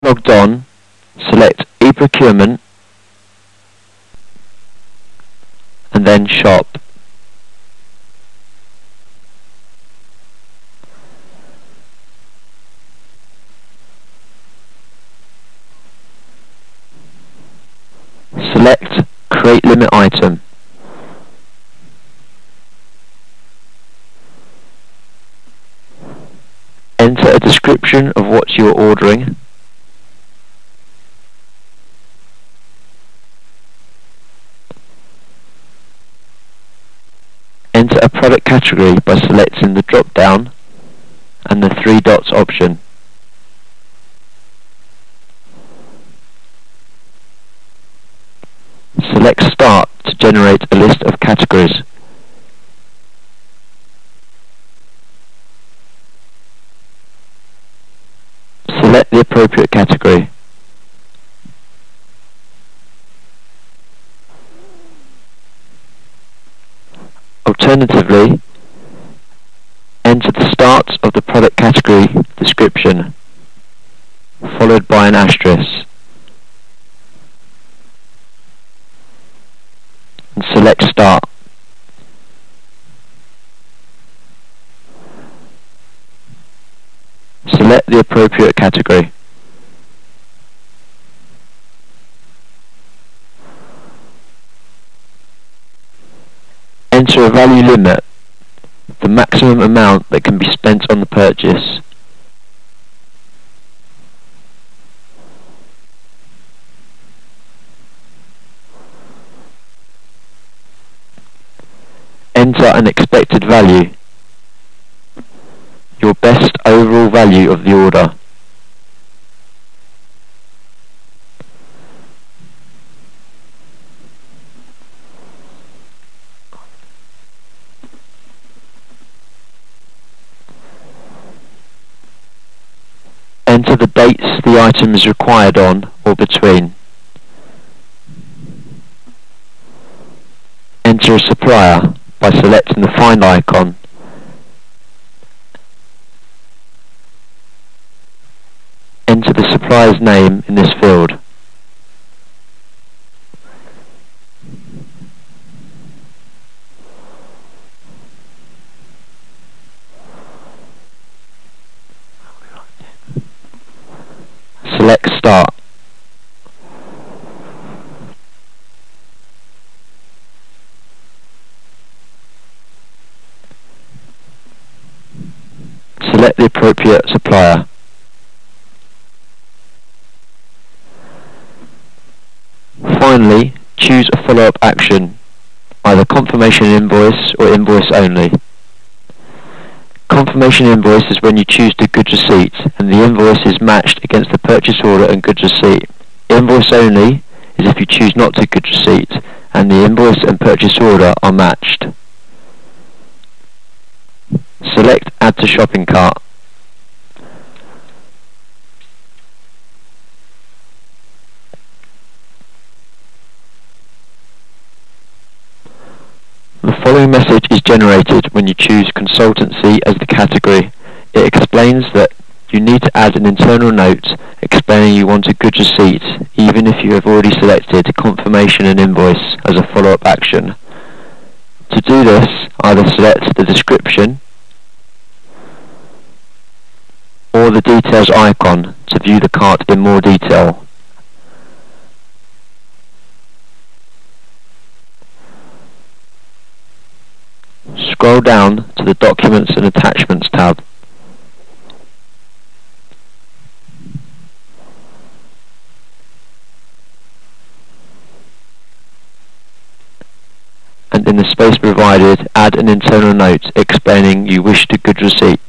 Logged on, select eProcurement and then Shop. Select Create Limit Item. Enter a description of what you are ordering. Enter a product category by selecting the drop-down and the 3 dots option. Select Start to generate a list of categories. Select the appropriate category. Alternatively, enter the start of the product category description, followed by an asterisk, and select Start. Select the appropriate category. Enter a value limit, the maximum amount that can be spent on the purchase. Enter an expected value, your best overall value of the order. Enter the dates the item is required on or between. Enter a supplier by selecting the Find icon. Enter the supplier's name in this field. Select Start. Select the appropriate supplier. Finally, choose a follow-up action, either confirmation invoice or invoice only. Confirmation invoice is when you choose the goods receipt and the invoice is matched against the purchase order and goods receipt. Invoice only is if you choose not to goods receipt and the invoice and purchase order are matched. Select Add to Shopping Cart. The following message is generated when you choose Consultancy as the category. It explains that you need to add an internal note explaining you want a goods receipt even if you have already selected Confirmation and Invoice as a follow-up action. To do this, either select the description or the details icon to view the cart in more detail. Scroll down to the Documents and Attachments tab. And in the space provided, add an internal note explaining you wish the goods receipt.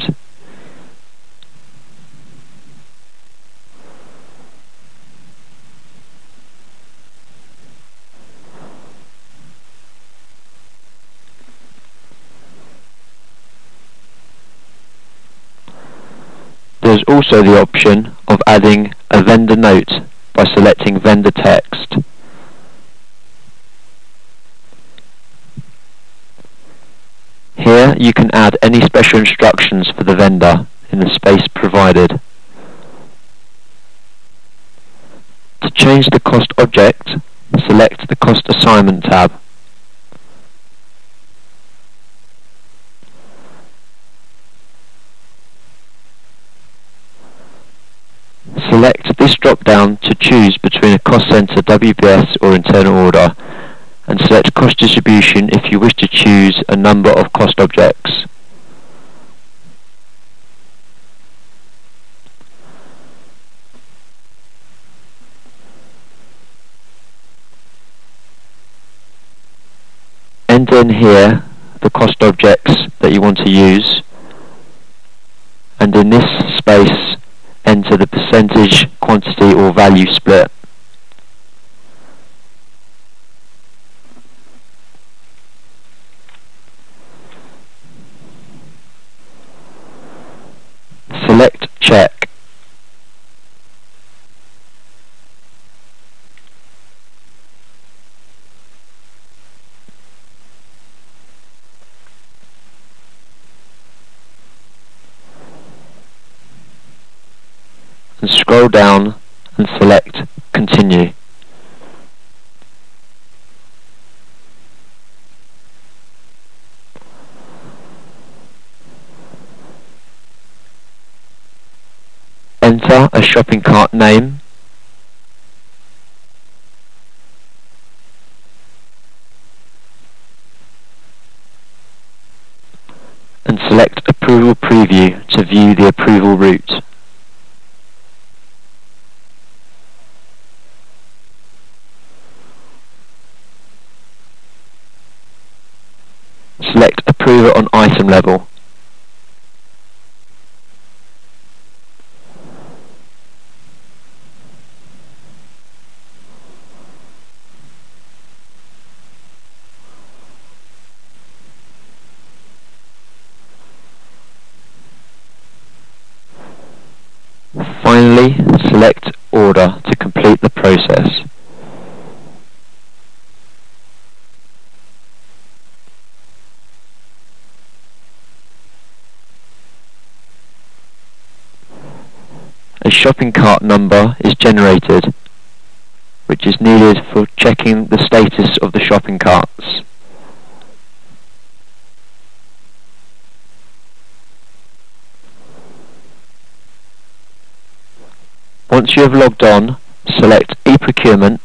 There is also the option of adding a vendor note by selecting Vendor Text. Here you can add any special instructions for the vendor in the space provided. change the cost object, select the Cost Assignment tab. Select this drop-down to choose between a cost center WBS or internal order, and select cost distribution if you wish to choose a number of cost objects. Enter in here the cost objects that you want to use, and in this space enter the percentage, quantity or value split. Select check. And scroll down and select continue. Enter a shopping cart name and select Approval Preview to view the approval route. Select Approver on item level. Finally, select Order to complete the process. A shopping cart number is generated, which is needed for checking the status of the shopping carts. Once you have logged on, select eProcurement